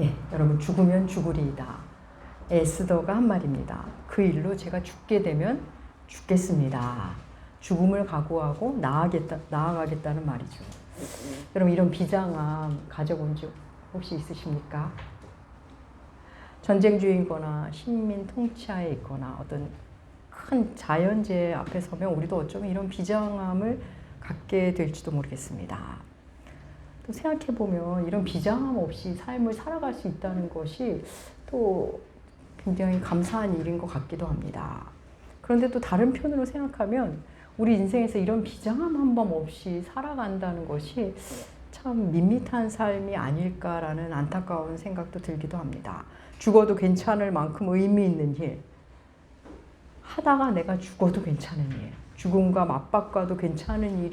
예, 여러분 죽으면 죽으리이다. 에스더가 한 말입니다. 그 일로 제가 죽게 되면 죽겠습니다. 죽음을 각오하고 나아가겠다는 말이죠. 여러분 이런 비장함 가져본 적 혹시 있으십니까? 전쟁 중이거나 식민 통치하에 있거나 어떤 큰 자연재해 앞에 서면 우리도 어쩌면 이런 비장함을 갖게 될지도 모르겠습니다. 또 생각해보면 이런 비장함 없이 삶을 살아갈 수 있다는 것이 또 굉장히 감사한 일인 것 같기도 합니다. 그런데 또 다른 편으로 생각하면 우리 인생에서 이런 비장함 한 번 없이 살아간다는 것이 참 밋밋한 삶이 아닐까라는 안타까운 생각도 들기도 합니다. 죽어도 괜찮을 만큼 의미 있는 일, 하다가 내가 죽어도 괜찮은 일, 죽음과 맞바꿔도 괜찮은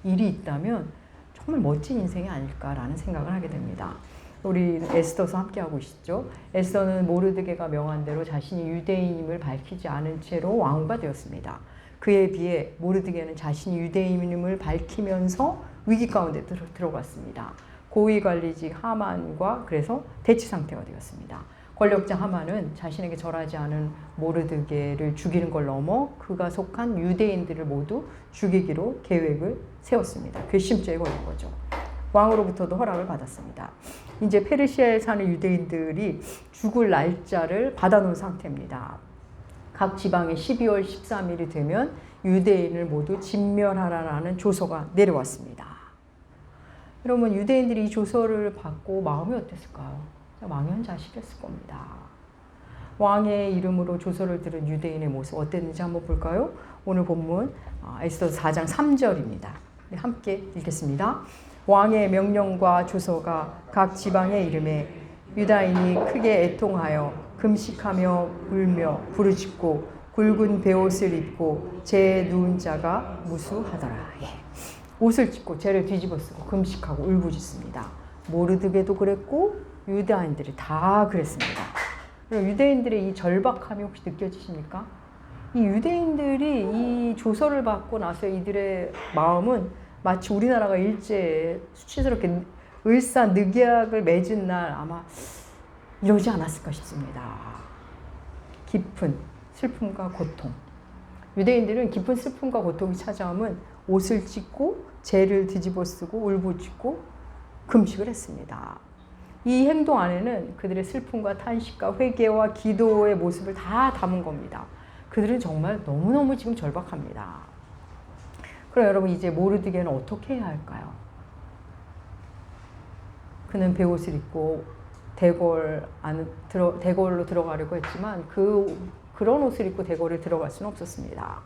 일이 있다면 정말 멋진 인생이 아닐까라는 생각을 하게 됩니다. 우리 에스더서 함께하고 있죠. 에스더는 모르드게가 명한 대로 자신이 유대인임을 밝히지 않은 채로 왕후가 되었습니다. 그에 비해 모르드게는 자신이 유대인임을 밝히면서 위기 가운데 들어갔습니다. 고위관리직 하만과 그래서 대치 상태가 되었습니다. 권력자 하만은 자신에게 절하지 않은 모르드게를 죽이는 걸 넘어 그가 속한 유대인들을 모두 죽이기로 계획을 세웠습니다. 괘씸죄에 걸린 거죠. 왕으로부터도 허락을 받았습니다. 이제 페르시아에 사는 유대인들이 죽을 날짜를 받아놓은 상태입니다. 각 지방에 12월 13일이 되면 유대인을 모두 진멸하라는 조서가 내려왔습니다. 여러분 유대인들이 이 조서를 받고 마음이 어땠을까요? 망연자실했을 겁니다. 왕의 이름으로 조서를 들은 유대인의 모습 어땠는지 한번 볼까요? 오늘 본문 에스더서 4장 3절입니다. 함께 읽겠습니다. 왕의 명령과 조서가 각 지방에 이름에 유다인이 크게 애통하여 금식하며 울며 부르짖고 굵은 베옷을 입고 제 누운 자가 무수하더라. 예. 옷을 찢고 재를 뒤집어 쓰고 금식하고 울부짖습니다. 모르드게도 그랬고 유다인들이 다 그랬습니다. 유대인들의 이 절박함이 혹시 느껴지십니까? 이 유대인들이 이 조서를 받고 나서 이들의 마음은 마치 우리나라가 일제에 수치스럽게 을사늑약을 맺은 날 아마 이러지 않았을까 싶습니다. 깊은 슬픔과 고통. 유대인들은 깊은 슬픔과 고통이 찾아오면 옷을 찢고 재를 뒤집어 쓰고 울부짖고 금식을 했습니다. 이 행동 안에는 그들의 슬픔과 탄식과 회개와 기도의 모습을 다 담은 겁니다. 그들은 정말 너무너무 지금 절박합니다. 그럼 여러분 이제 모르드게는 어떻게 해야 할까요? 그는 베옷을 입고 대궐로 들어가려고 했지만 그런 옷을 입고 대궐에 들어갈 수는 없었습니다.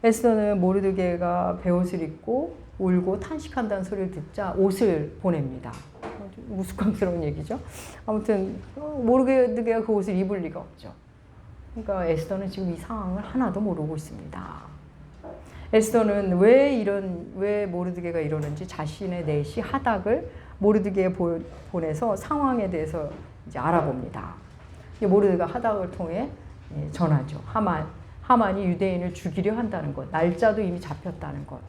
에스더는 모르드게가 베옷을 입고 울고 탄식한다는 소리를 듣자 옷을 보냅니다. 우스꽝스러운 얘기죠. 아무튼 모르드게가 그 옷을 입을 리가 없죠. 그러니까 에스더는 지금 이 상황을 하나도 모르고 있습니다. 에스더는 왜 모르드게가 이러는지 자신의 내시 하닥을 모르드게에 보내서 상황에 대해서 이제 알아봅니다. 모르드게가 하닥을 통해 전하죠. 하만이 유대인을 죽이려 한다는 것, 날짜도 이미 잡혔다는 것,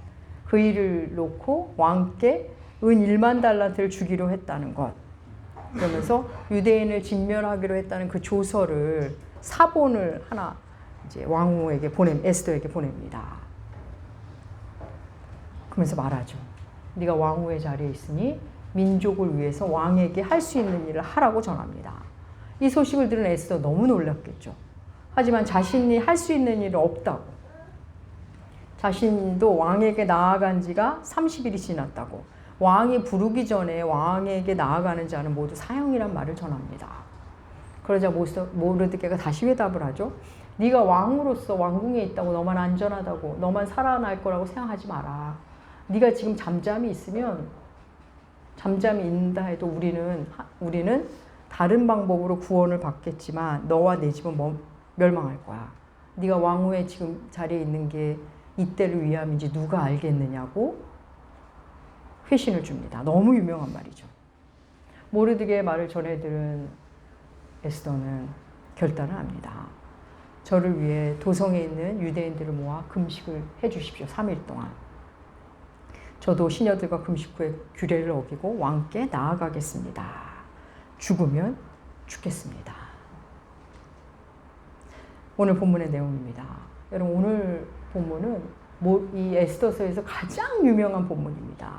그 일을 놓고 왕께 은 1만 달란트를 주기로 했다는 것, 그러면서 유대인을 진멸하기로 했다는 그 조서를 사본을 하나 이제 왕후에게 에스더에게 보냅니다. 그러면서 말하죠. 네가 왕후의 자리에 있으니 민족을 위해서 왕에게 할 수 있는 일을 하라고 전합니다. 이 소식을 들은 에스더 너무 놀랐겠죠. 하지만 자신이 할 수 있는 일은 없다고. 자신도 왕에게 나아간 지가 30일이 지났다고. 왕이 부르기 전에 왕에게 나아가는 자는 모두 사형이란 말을 전합니다. 그러자 모르드게가 다시 회답을 하죠. 네가 왕으로서 왕궁에 있다고 너만 안전하다고 너만 살아날 거라고 생각하지 마라. 네가 지금 잠잠히 있으면 잠잠히 있는다 해도 우리는 다른 방법으로 구원을 받겠지만 너와 내 집은 멸망할 거야. 네가 왕후의 지금 자리에 있는 게 이때를 위함인지 누가 알겠느냐고 회신을 줍니다. 너무 유명한 말이죠. 모르드게의 말을 전해들은 에스더는 결단을 합니다. 저를 위해 도성에 있는 유대인들을 모아 금식을 해주십시오. 3일 동안. 저도 시녀들과 금식 후에 규례를 어기고 왕께 나아가겠습니다. 죽으면 죽겠습니다. 오늘 본문의 내용입니다. 여러분 오늘 본문은 이 에스더서에서 가장 유명한 본문입니다.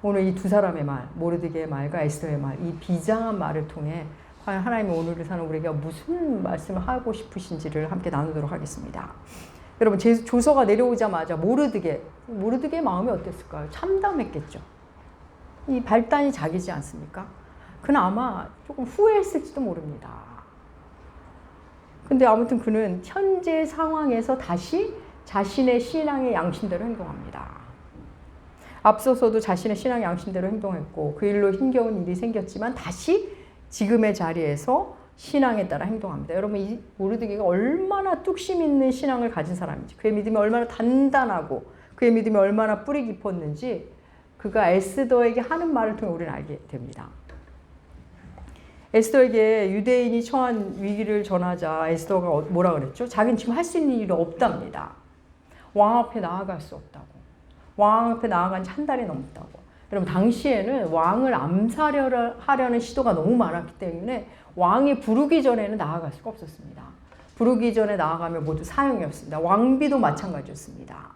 오늘 이 두 사람의 말, 모르드게의 말과 에스더의 말, 이 비장한 말을 통해 과연 하나님이 오늘을 사는 우리에게 무슨 말씀을 하고 싶으신지를 함께 나누도록 하겠습니다. 여러분 조서가 내려오자마자 모르드게의 마음이 어땠을까요? 참담했겠죠. 이 발단이 자기지 않습니까? 그는 아마 조금 후회했을지도 모릅니다. 근데 아무튼 그는 현재 상황에서 다시 자신의 신앙의 양심대로 행동합니다. 앞서서도 자신의 신앙의 양심대로 행동했고 그 일로 힘겨운 일이 생겼지만 다시 지금의 자리에서 신앙에 따라 행동합니다. 여러분 이 모르드게가 얼마나 뚝심 있는 신앙을 가진 사람인지, 그의 믿음이 얼마나 단단하고 그의 믿음이 얼마나 뿌리 깊었는지 그가 에스더에게 하는 말을 통해 우리는 알게 됩니다. 에스더에게 유대인이 처한 위기를 전하자 에스더가 뭐라 그랬죠? 자기는 지금 할 수 있는 일이 없답니다. 왕 앞에 나아갈 수 없다고. 왕 앞에 나아간 지 한 달이 넘었다고. 여러분 당시에는 왕을 암살하려는 시도가 너무 많았기 때문에 왕이 부르기 전에는 나아갈 수가 없었습니다. 부르기 전에 나아가면 모두 사형이었습니다. 왕비도 마찬가지였습니다.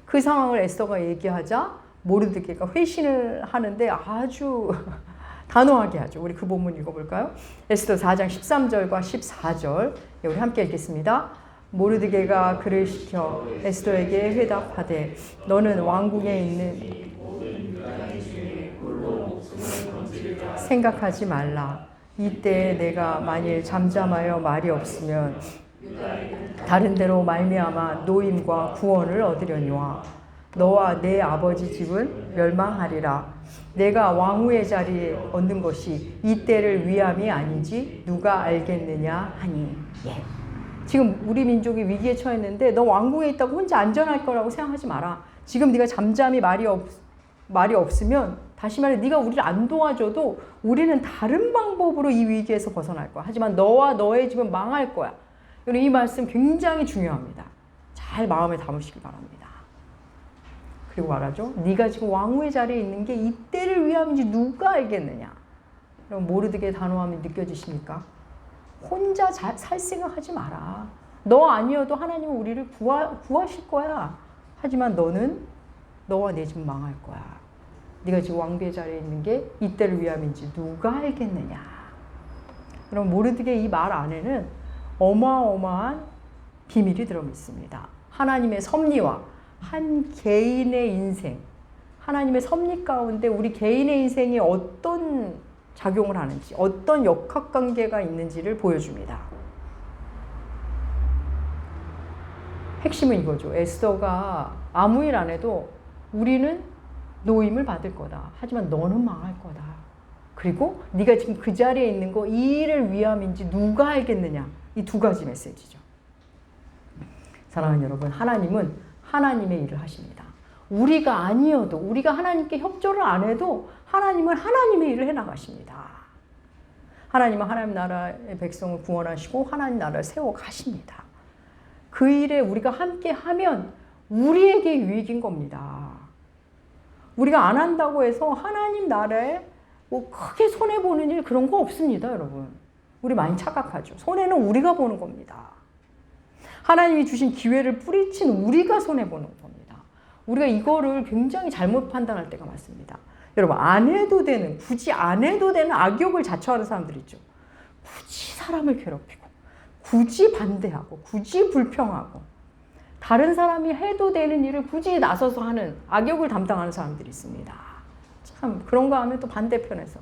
그 상황을 에스더가 얘기하자 모르드게가 회신을 하는데 아주 단호하게 하죠. 우리 그 본문 읽어볼까요? 에스더 4장 13절과 14절 우리 함께 읽겠습니다. 모르드게가 그를 시켜 에스더에게 회답하되 너는 왕궁에 있는 생각하지 말라. 이때 내가 만일 잠잠하여 말이 없으면 다른 데로 말미암아 노임과 구원을 얻으려니와 너와 내 아버지 집은 멸망하리라. 내가 왕후의 자리에 얻는 것이 이때를 위함이 아닌지 누가 알겠느냐 하니. 예. 지금 우리 민족이 위기에 처했는데 너 왕궁에 있다고 혼자 안전할 거라고 생각하지 마라. 지금 네가 잠잠히 말이 없으면 다시 말해 네가 우리를 안 도와줘도 우리는 다른 방법으로 이 위기에서 벗어날 거야. 하지만 너와 너의 집은 망할 거야. 이 말씀 굉장히 중요합니다. 잘 마음에 담으시기 바랍니다. 그리고 말하죠. 네가 지금 왕후의 자리에 있는 게 이때를 위함인지 누가 알겠느냐. 그럼 모르드게의 단호함이 느껴지십니까? 혼자 살 생각하지 마라. 너 아니어도 하나님은 우리를 구하실 거야. 하지만 너와 내 집은 망할 거야. 네가 지금 왕비의 자리에 있는 게 이때를 위함인지 누가 알겠느냐. 그럼 모르드게의 이 말 안에는 어마어마한 비밀이 들어있습니다. 하나님의 섭리와 한 개인의 인생, 하나님의 섭리 가운데 우리 개인의 인생이 어떤 작용을 하는지, 어떤 역학관계가 있는지를 보여줍니다. 핵심은 이거죠. 에스더가 아무 일 안 해도 우리는 노임을 받을 거다. 하지만 너는 망할 거다. 그리고 네가 지금 그 자리에 있는 거 이 일을 위함인지 누가 알겠느냐. 이 두 가지 메시지죠. 사랑하는 여러분, 하나님은 하나님의 일을 하십니다. 우리가 아니어도, 우리가 하나님께 협조를 안 해도 하나님은 하나님의 일을 해나가십니다. 하나님은 하나님 나라의 백성을 구원하시고 하나님 나라를 세워가십니다. 그 일에 우리가 함께 하면 우리에게 유익인 겁니다. 우리가 안 한다고 해서 하나님 나라에 뭐 크게 손해보는 일 그런 거 없습니다, 여러분. 우리 많이 착각하죠. 손해는 우리가 보는 겁니다. 하나님이 주신 기회를 뿌리친 우리가 손해보는 겁니다. 우리가 이거를 굉장히 잘못 판단할 때가 많습니다. 여러분, 안 해도 되는, 굳이 안 해도 되는 악욕을 자처하는 사람들 있죠. 굳이 사람을 괴롭히고, 굳이 반대하고, 굳이 불평하고, 다른 사람이 해도 되는 일을 굳이 나서서 하는 악욕을 담당하는 사람들이 있습니다. 참 그런 거 하면 또 반대편에서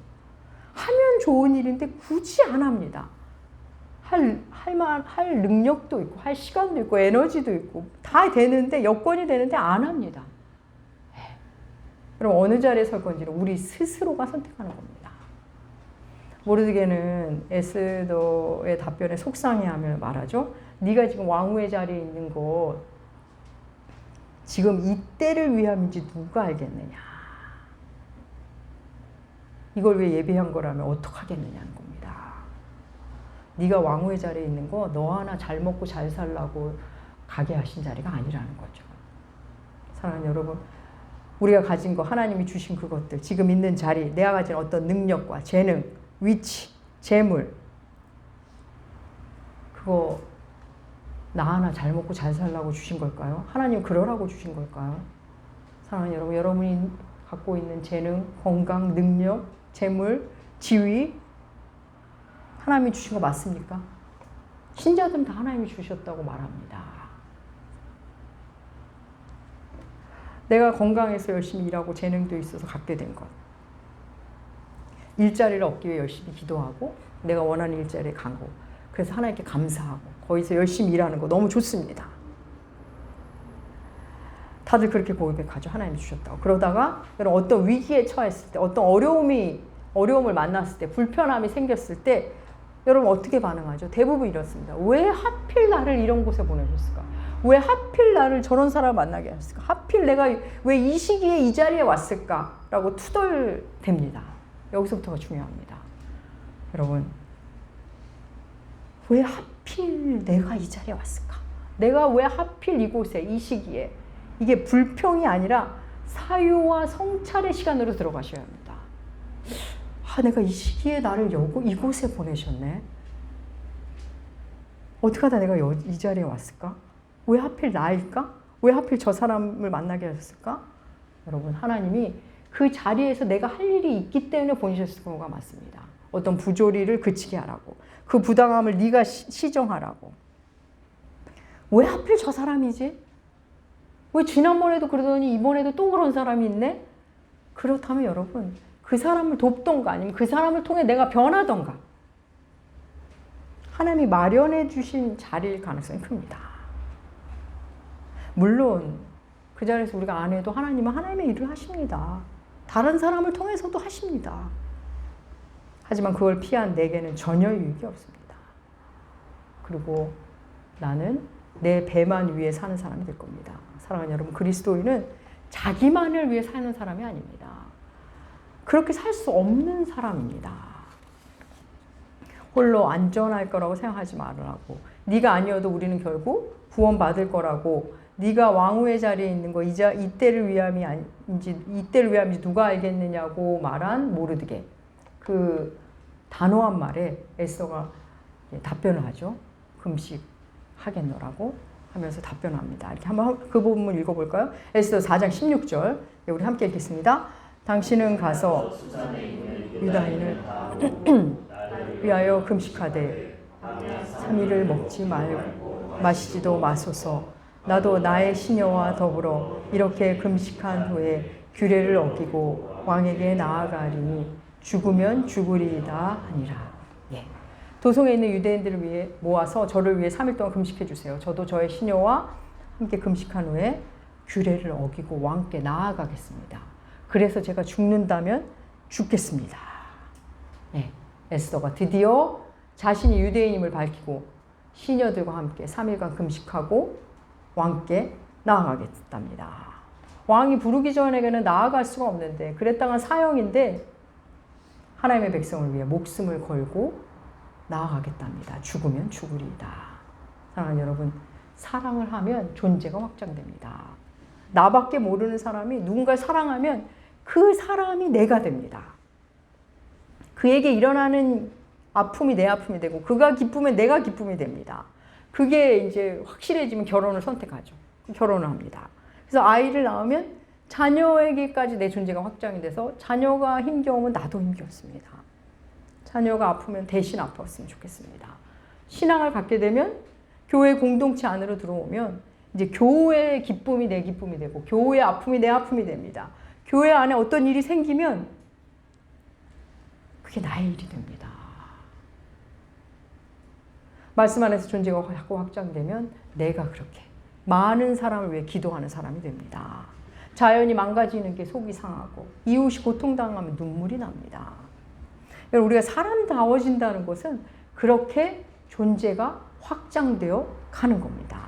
하면 좋은 일인데 굳이 안 합니다. 할 능력도 있고 할 시간도 있고 에너지도 있고 다 되는데 여건이 되는데 안 합니다. 그럼 어느 자리에 설 건지는 우리 스스로가 선택하는 겁니다. 모르드게는 에스더의 답변에 속상해하며 말하죠. 네가 지금 왕후의 자리에 있는 거 지금 이때를 위함인지 누가 알겠느냐. 이걸 왜 예비한 거라면 어떡하겠느냐는 겁니다. 네가 왕후의 자리에 있는 거 너 하나 잘 먹고 잘 살라고 가게 하신 자리가 아니라는 거죠. 사랑하는 여러분, 우리가 가진 거, 하나님이 주신 그것들, 지금 있는 자리, 내가 가진 어떤 능력과 재능, 위치, 재물, 그거 나 하나 잘 먹고 잘 살라고 주신 걸까요? 하나님 그러라고 주신 걸까요? 사랑하는 여러분, 여러분이 갖고 있는 재능, 건강, 능력, 재물, 지위, 하나님이 주신 거 맞습니까? 신자들은 다 하나님이 주셨다고 말합니다. 내가 건강해서 열심히 일하고 재능도 있어서 갖게 된 것. 일자리를 얻기 위해 열심히 기도하고 내가 원하는 일자리에 간 거. 그래서 하나님께 감사하고 거기서 열심히 일하는 거 너무 좋습니다. 다들 그렇게 고백하죠. 하나님이 주셨다고. 그러다가 여러분 어떤 위기에 처했을 때, 어떤 어려움을 만났을 때, 불편함이 생겼을 때 여러분 어떻게 반응하죠? 대부분 이렇습니다. 왜 하필 나를 이런 곳에 보내셨을까? 왜 하필 나를 저런 사람을 만나게 하셨을까? 하필 내가 왜 이 시기에 이 자리에 왔을까? 라고 투덜댑니다. 여기서부터가 중요합니다. 여러분, 왜 하필 내가 이 자리에 왔을까? 내가 왜 하필 이곳에, 이 시기에, 이게 불평이 아니라 사유와 성찰의 시간으로 들어가셔야 합니다. 내가 이 시기에 나를 이곳에 보내셨네. 어떻게 하다 내가 이 자리에 왔을까? 왜 하필 나일까? 왜 하필 저 사람을 만나게 하셨을까? 여러분, 하나님이 그 자리에서 내가 할 일이 있기 때문에 보내셨을 경우가 많습니다. 어떤 부조리를 그치게 하라고. 그 부당함을 네가 시정하라고. 왜 하필 저 사람이지? 왜 지난번에도 그러더니 이번에도 또 그런 사람이 있네? 그렇다면 여러분, 그 사람을 돕던가 아니면 그 사람을 통해 내가 변하던가. 하나님이 마련해 주신 자리일 가능성이 큽니다. 물론 그 자리에서 우리가 안 해도 하나님은 하나님의 일을 하십니다. 다른 사람을 통해서도 하십니다. 하지만 그걸 피한 내게는 전혀 유익이 없습니다. 그리고 나는 내 배만 위해 사는 사람이 될 겁니다. 사랑하는 여러분, 그리스도인은 자기만을 위해 사는 사람이 아닙니다. 그렇게 살 수 없는 사람입니다. 홀로 안전할 거라고 생각하지 말으라고. 네가 아니어도 우리는 결국 구원받을 거라고. 네가 왕후의 자리에 있는 거 이때를 위함인지 누가 알겠느냐고 말한 모르드게. 그 단호한 말에 에스더가 답변을 하죠. 금식하겠노라고 하면서 답변합니다. 이렇게 한번 그 부분 읽어볼까요? 에스더 4장 16절. 우리 함께 읽겠습니다. 당신은 가서 유다인을 위하여 금식하되 3일을 먹지 말고 마시지도 마소서. 나도 나의 시녀와 더불어 이렇게 금식한 후에 규례를 어기고 왕에게 나아가리니 죽으면 죽으리이다 하니라. 예. 도성에 있는 유대인들을 위해 모아서 저를 위해 3일 동안 금식해 주세요. 저도 저의 시녀와 함께 금식한 후에 규례를 어기고 왕께 나아가겠습니다. 그래서 제가 죽는다면 죽겠습니다. 네, 에스더가 드디어 자신이 유대인임을 밝히고 시녀들과 함께 3일간 금식하고 왕께 나아가겠답니다. 왕이 부르기 전에는 나아갈 수가 없는데 그랬다간 사형인데 하나님의 백성을 위해 목숨을 걸고 나아가겠답니다. 죽으면 죽으리이다. 사랑하는 여러분, 사랑을 하면 존재가 확장됩니다. 나밖에 모르는 사람이 누군가를 사랑하면 그 사람이 내가 됩니다. 그에게 일어나는 아픔이 내 아픔이 되고 그가 기쁘면 내가 기쁨이 됩니다. 그게 이제 확실해지면 결혼을 선택하죠. 결혼을 합니다. 그래서 아이를 낳으면 자녀에게까지 내 존재가 확장이 돼서 자녀가 힘겨우면 나도 힘겹습니다. 자녀가 아프면 대신 아팠으면 좋겠습니다. 신앙을 갖게 되면 교회 공동체 안으로 들어오면 이제 교회의 기쁨이 내 기쁨이 되고 교회의 아픔이 내 아픔이 됩니다. 교회 안에 어떤 일이 생기면 그게 나의 일이 됩니다. 말씀 안에서 존재가 자꾸 확장되면 내가 그렇게 많은 사람을 위해 기도하는 사람이 됩니다. 자연이 망가지는 게 속이 상하고 이웃이 고통당하면 눈물이 납니다. 여러분, 우리가 사람다워진다는 것은 그렇게 존재가 확장되어 가는 겁니다.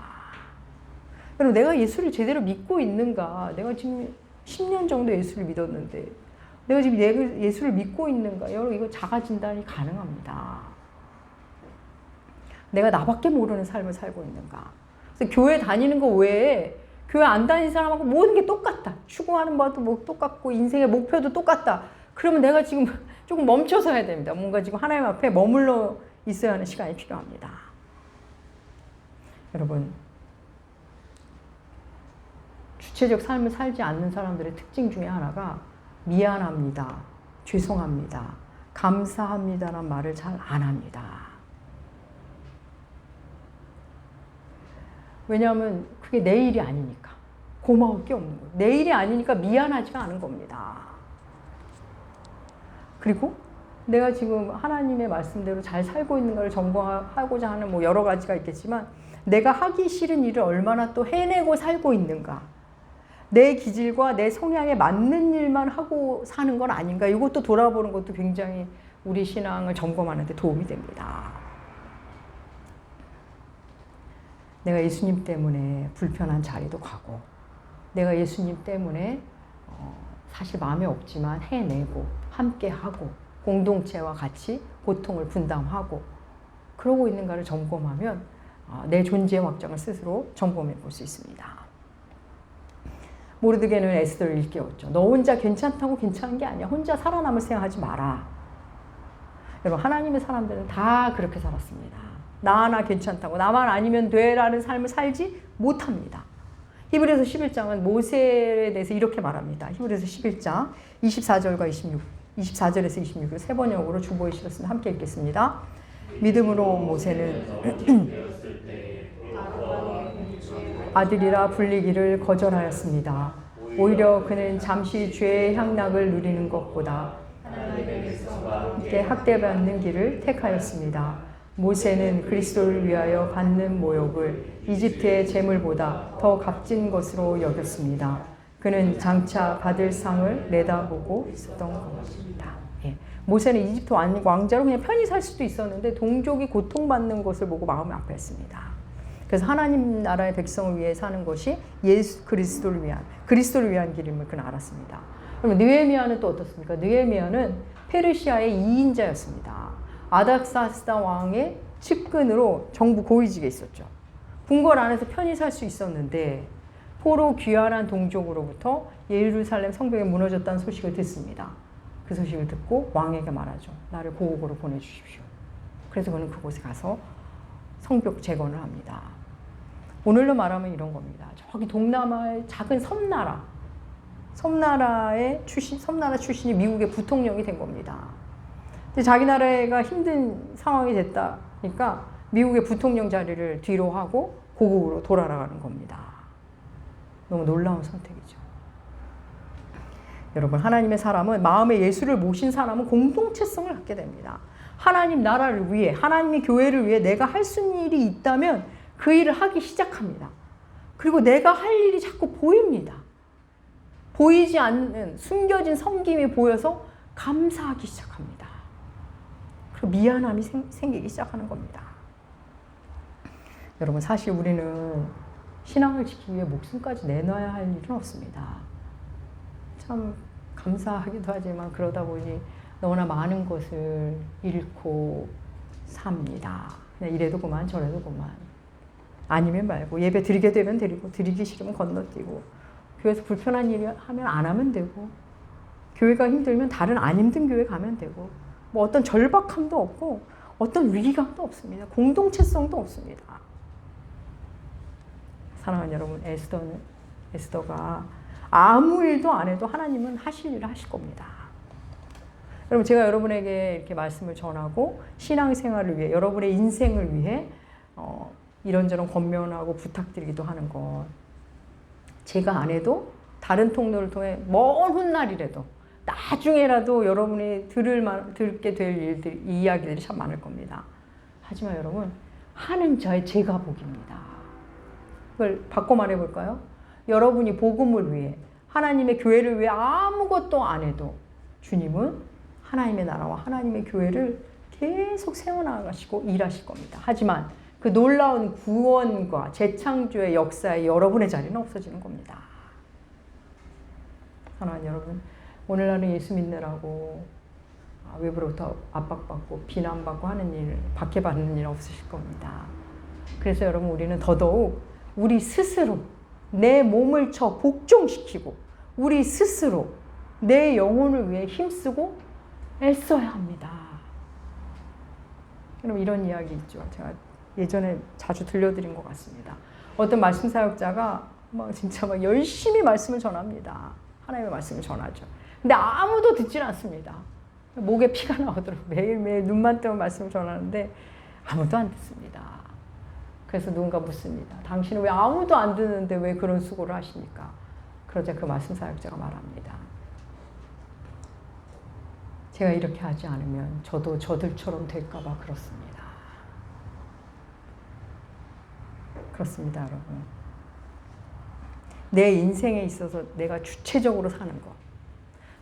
여러분, 내가 예수를 제대로 믿고 있는가? 내가 지금 10년 정도 예수를 믿었는데 내가 지금 예수를 믿고 있는가? 여러분, 이거 자가 진단이 가능합니다. 내가 나밖에 모르는 삶을 살고 있는가? 그래서 교회 다니는 거 외에 교회 안 다니는 사람하고 모든 게 똑같다. 추구하는 바도 뭐 똑같고 인생의 목표도 똑같다. 그러면 내가 지금 조금 멈춰서 해야 됩니다. 뭔가 지금 하나님 앞에 머물러 있어야 하는 시간이 필요합니다. 여러분, 주체적 삶을 살지 않는 사람들의 특징 중에 하나가 미안합니다, 죄송합니다, 감사합니다라는 말을 잘 안 합니다. 왜냐하면 그게 내 일이 아니니까. 고마울 게 없는 거예요. 내 일이 아니니까 미안하지가 않은 겁니다. 그리고 내가 지금 하나님의 말씀대로 잘 살고 있는가를 점검하고자 하는 뭐 여러 가지가 있겠지만 내가 하기 싫은 일을 얼마나 또 해내고 살고 있는가. 내 기질과 내 성향에 맞는 일만 하고 사는 건 아닌가. 이것도 돌아보는 것도 굉장히 우리 신앙을 점검하는 데 도움이 됩니다. 내가 예수님 때문에 불편한 자리도 가고 내가 예수님 때문에 사실 마음에 없지만 해내고 함께하고 공동체와 같이 고통을 분담하고 그러고 있는가를 점검하면 내 존재의 확장을 스스로 점검해 볼 수 있습니다. 모르드게는 에스더를 일깨웠죠. 너 혼자 괜찮다고 괜찮은 게 아니야. 혼자 살아남을 생각하지 마라. 여러분, 하나님의 사람들은 다 그렇게 살았습니다. 나 하나 괜찮다고 나만 아니면 돼라는 삶을 살지 못합니다. 히브리서 11장은 모세에 대해서 이렇게 말합니다. 히브리서 11장 24절과 24절에서 26절 세 번역으로 주보이셨으면 함께 읽겠습니다. 믿음으로 모세는 아들이라 불리기를 거절하였습니다. 오히려 그는 잠시 죄의 향락을 누리는 것보다 함께 학대받는 길을 택하였습니다. 모세는 그리스도를 위하여 받는 모욕을 이집트의 재물보다 더 값진 것으로 여겼습니다. 그는 장차 받을 상을 내다보고 있었던 것입니다. 예. 모세는 이집트 왕자로 그냥 편히 살 수도 있었는데 동족이 고통받는 것을 보고 마음이 아팠습니다. 그래서 하나님 나라의 백성을 위해 사는 것이 예수 그리스도를 위한 길임을 그는 알았습니다. 그러면 느헤미야는 또 어떻습니까? 느헤미야는 페르시아의 2인자였습니다. 아닥사스다 왕의 측근으로 정부 고위직에 있었죠. 궁궐 안에서 편히 살 수 있었는데 포로 귀환한 동족으로부터 예루살렘 성벽이 무너졌다는 소식을 듣습니다. 그 소식을 듣고 왕에게 말하죠. 나를 고국으로 보내주십시오. 그래서 그는 그곳에 가서 성벽 재건을 합니다. 오늘로 말하면 이런 겁니다. 저기 동남아의 작은 섬나라 출신이 미국의 부통령이 된 겁니다. 근데 자기 나라가 힘든 상황이 됐다니까 미국의 부통령 자리를 뒤로 하고 고국으로 돌아가는 겁니다. 너무 놀라운 선택이죠. 여러분, 하나님의 사람은 마음에 예수를 모신 사람은 공동체성을 갖게 됩니다. 하나님 나라를 위해, 하나님의 교회를 위해 내가 할 수 있는 일이 있다면 그 일을 하기 시작합니다. 그리고 내가 할 일이 자꾸 보입니다. 보이지 않는 숨겨진 섬김이 보여서 감사하기 시작합니다. 그리고 미안함이 생기기 시작하는 겁니다. 여러분, 사실 우리는 신앙을 지키기 위해 목숨까지 내놔야 할 일은 없습니다. 참 감사하기도 하지만 그러다 보니 너무나 많은 것을 잃고 삽니다. 그냥 이래도 그만 저래도 그만. 아니면 말고 예배 드리게 되면 드리고 드리기 싫으면 건너뛰고 교회에서 불편한 일 하면 안 하면 되고 교회가 힘들면 다른 안 힘든 교회 가면 되고 뭐 어떤 절박함도 없고 어떤 위기감도 없습니다. 공동체성도 없습니다. 사랑하는 여러분, 에스더가 아무 일도 안 해도 하나님은 하실 일을 하실 겁니다. 여러분, 제가 여러분에게 이렇게 말씀을 전하고 신앙생활을 위해 여러분의 인생을 위해 이런저런 권면하고 부탁드리기도 하는 것, 제가 안 해도 다른 통로를 통해 먼 훗날이라도 나중에라도 여러분이 듣게 될 일들, 이야기들이 참 많을 겁니다. 하지만 여러분, 하는 자의 제가 복입니다. 그걸 바꿔 말해볼까요? 여러분이 복음을 위해 하나님의 교회를 위해 아무것도 안 해도 주님은 하나님의 나라와 하나님의 교회를 계속 세워나가시고 일하실 겁니다. 하지만 그 놀라운 구원과 재창조의 역사에 여러분의 자리는 없어지는 겁니다. 사랑하는 여러분, 오늘날은 예수 믿느라고 외부로부터 압박받고 비난받고 하는 일, 박해받는 일 없으실 겁니다. 그래서 여러분, 우리는 더더욱 우리 스스로 내 몸을 쳐 복종시키고 우리 스스로 내 영혼을 위해 힘쓰고 애써야 합니다. 여러분 이런 이야기 있죠. 제가 예전에 자주 들려드린 것 같습니다. 어떤 말씀 사역자가 진짜 열심히 말씀을 전합니다. 하나님의 말씀을 전하죠. 근데 아무도 듣질 않습니다. 목에 피가 나오도록 매일매일 눈만 뜨면 말씀을 전하는데 아무도 안 듣습니다. 그래서 누군가 묻습니다. 당신은 왜 아무도 안 듣는데 왜 그런 수고를 하십니까? 그러자 그 말씀 사역자가 말합니다. 제가 이렇게 하지 않으면 저도 저들처럼 될까 봐 그렇습니다. 그렇습니다, 여러분. 내 인생에 있어서 내가 주체적으로 사는 것.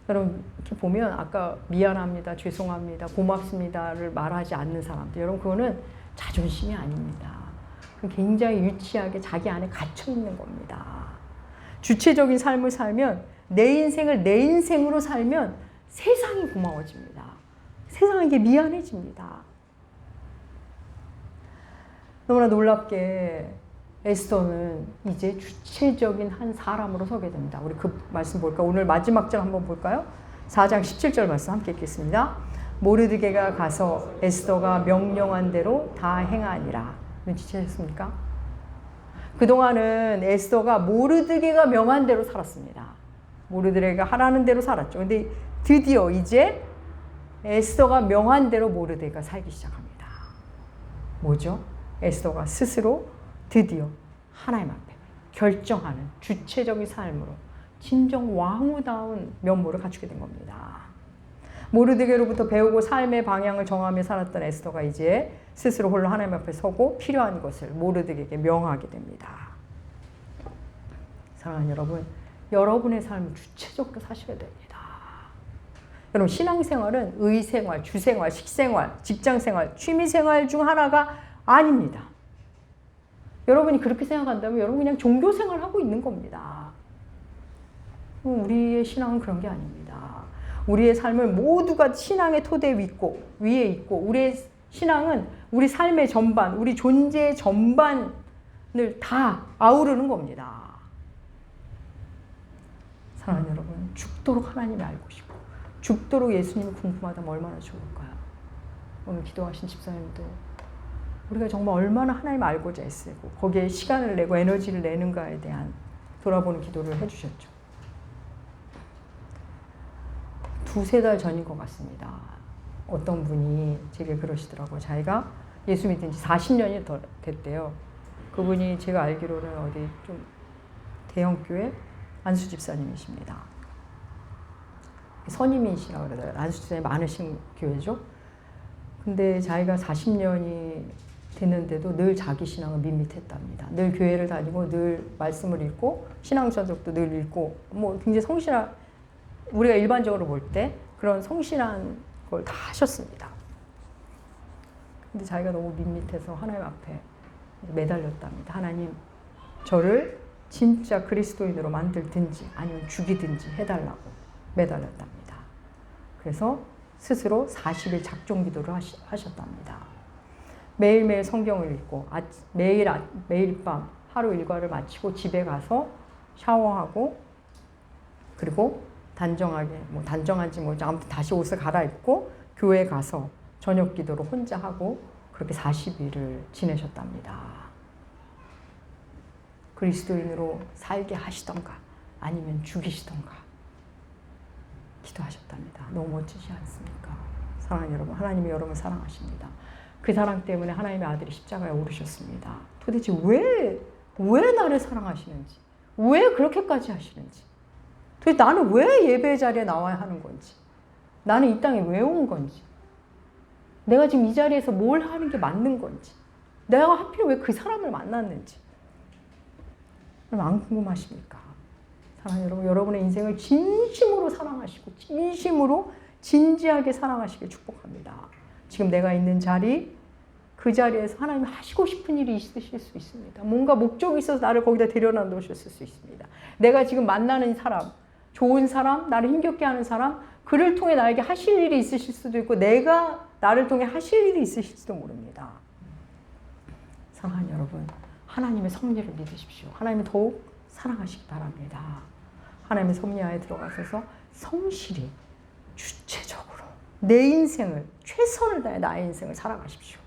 여러분 이렇게 보면 아까 미안합니다, 죄송합니다, 고맙습니다를 말하지 않는 사람들. 여러분 그거는 자존심이 아닙니다. 굉장히 유치하게 자기 안에 갇혀 있는 겁니다. 주체적인 삶을 살면 내 인생을 내 인생으로 살면 세상이 고마워집니다. 세상에게 미안해집니다. 너무나 놀랍게 에스더는 이제 주체적인 한 사람으로 서게 됩니다. 우리 그 말씀 볼까요? 오늘 마지막 장 한번 볼까요? 4장 17절 말씀 함께 읽겠습니다. 모르드게가 가서 에스더가 명령한 대로 다 행하니라. 눈치채셨습니까? 그동안은 에스더가 모르드게가 명한 대로 살았습니다. 모르드게가 하라는 대로 살았죠. 근데 드디어 이제 에스더가 명한 대로 모르드게가 살기 시작합니다. 뭐죠? 에스더가 스스로 드디어 하나님 앞에 결정하는 주체적인 삶으로 진정 왕후다운 면모를 갖추게 된 겁니다. 모르드게로부터 배우고 삶의 방향을 정하며 살았던 에스더가 이제 스스로 홀로 하나님 앞에 서고 필요한 것을 모르드게에게 명하게 됩니다. 사랑하는 여러분, 여러분의 삶을 주체적으로 사셔야 됩니다. 여러분 신앙생활은 의생활, 주생활, 식생활, 직장생활, 취미생활 중 하나가 아닙니다. 여러분이 그렇게 생각한다면 여러분 그냥 종교생활을 하고 있는 겁니다. 우리의 신앙은 그런 게 아닙니다. 우리의 삶을 모두가 신앙의 토대 위에 있고 우리의 신앙은 우리 삶의 전반, 우리 존재의 전반을 다 아우르는 겁니다. 사랑하는 여러분, 죽도록 하나님을 알고 싶고 죽도록 예수님이 궁금하다면 얼마나 좋을까요? 오늘 기도하신 집사님도 우리가 정말 얼마나 하나님을 알고자 애쓰고 거기에 시간을 내고 에너지를 내는가에 대한 돌아보는 기도를 해주셨죠. 2-3달 전인 것 같습니다. 어떤 분이 제게 그러시더라고요. 자기가 예수 믿은 지 40년이 더 됐대요. 그분이 제가 알기로는 어디 좀 대형 교회 안수 집사님이십니다. 선임이시라고 그러더라고요. 안수 집사님 많으신 교회죠. 근데 자기가 40년이 됐는데도 늘 자기 신앙은 밋밋했답니다. 늘 교회를 다니고 늘 말씀을 읽고 신앙서적도 늘 읽고 굉장히 성실한, 우리가 일반적으로 볼 때 그런 성실한 걸 다 하셨습니다. 근데 자기가 너무 밋밋해서 하나님 앞에 매달렸답니다. 하나님, 저를 진짜 그리스도인으로 만들든지 아니면 죽이든지 해달라고 매달렸답니다. 그래서 스스로 40일 작종 기도를 하셨답니다. 매일매일 성경을 읽고 매일 밤 하루 일과를 마치고 집에 가서 샤워하고 그리고 단정한지 아무튼 다시 옷을 갈아입고 교회에 가서 저녁 기도를 혼자 하고 그렇게 40일을 지내셨답니다. 그리스도인으로 살게 하시던가 아니면 죽이시던가 기도하셨답니다. 너무 멋지지 않습니까? 사랑하는 여러분, 하나님이 여러분을 사랑하십니다. 그 사랑 때문에 하나님의 아들이 십자가에 오르셨습니다. 도대체 왜 나를 사랑하시는지, 왜 그렇게까지 하시는지, 도대체 나는 왜 예배 자리에 나와야 하는 건지, 나는 이 땅에 왜 온 건지, 내가 지금 이 자리에서 뭘 하는 게 맞는 건지, 내가 하필 왜 그 사람을 만났는지 안 궁금하십니까? 사랑하는 여러분, 여러분의 인생을 진심으로 사랑하시고 진심으로 진지하게 사랑하시길 축복합니다. 지금 내가 있는 자리, 그 자리에서 하나님이 하시고 싶은 일이 있으실 수 있습니다. 뭔가 목적이 있어서 나를 거기다 데려다 놓으셨을 수 있습니다. 내가 지금 만나는 사람, 좋은 사람, 나를 힘겹게 하는 사람, 그를 통해 나에게 하실 일이 있으실 수도 있고 내가 나를 통해 하실 일이 있으실지도 모릅니다. 사랑하는 여러분, 하나님의 섭리를 믿으십시오. 하나님은 더욱 사랑하시기 바랍니다. 하나님의 섭리하에 들어가셔서 성실히 주체적으로 내 인생을 최선을 다해 나의 인생을 살아가십시오.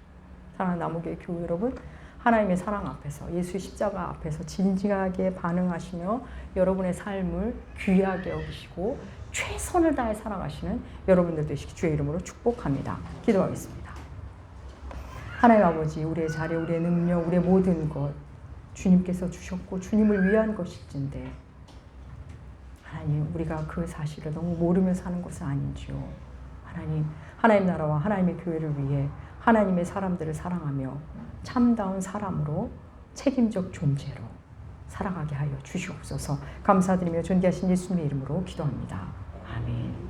사랑하는 나무교회 교회 여러분, 하나님의 사랑 앞에서 예수의 십자가 앞에서 진지하게 반응하시며 여러분의 삶을 귀하게 여기시고 최선을 다해 살아가시는 여러분들 되시기 주의 이름으로 축복합니다. 기도하겠습니다. 하나님 아버지, 우리의 자리, 우리의 능력, 우리의 모든 것 주님께서 주셨고 주님을 위한 것일진데 하나님, 우리가 그 사실을 너무 모르며 사는 것은 아닌지요. 하나님, 하나님 나라와 하나님의 교회를 위해 하나님의 사람들을 사랑하며 참다운 사람으로 책임적 존재로 살아가게 하여 주시옵소서. 감사드리며 존귀하신 예수님의 이름으로 기도합니다. 아멘.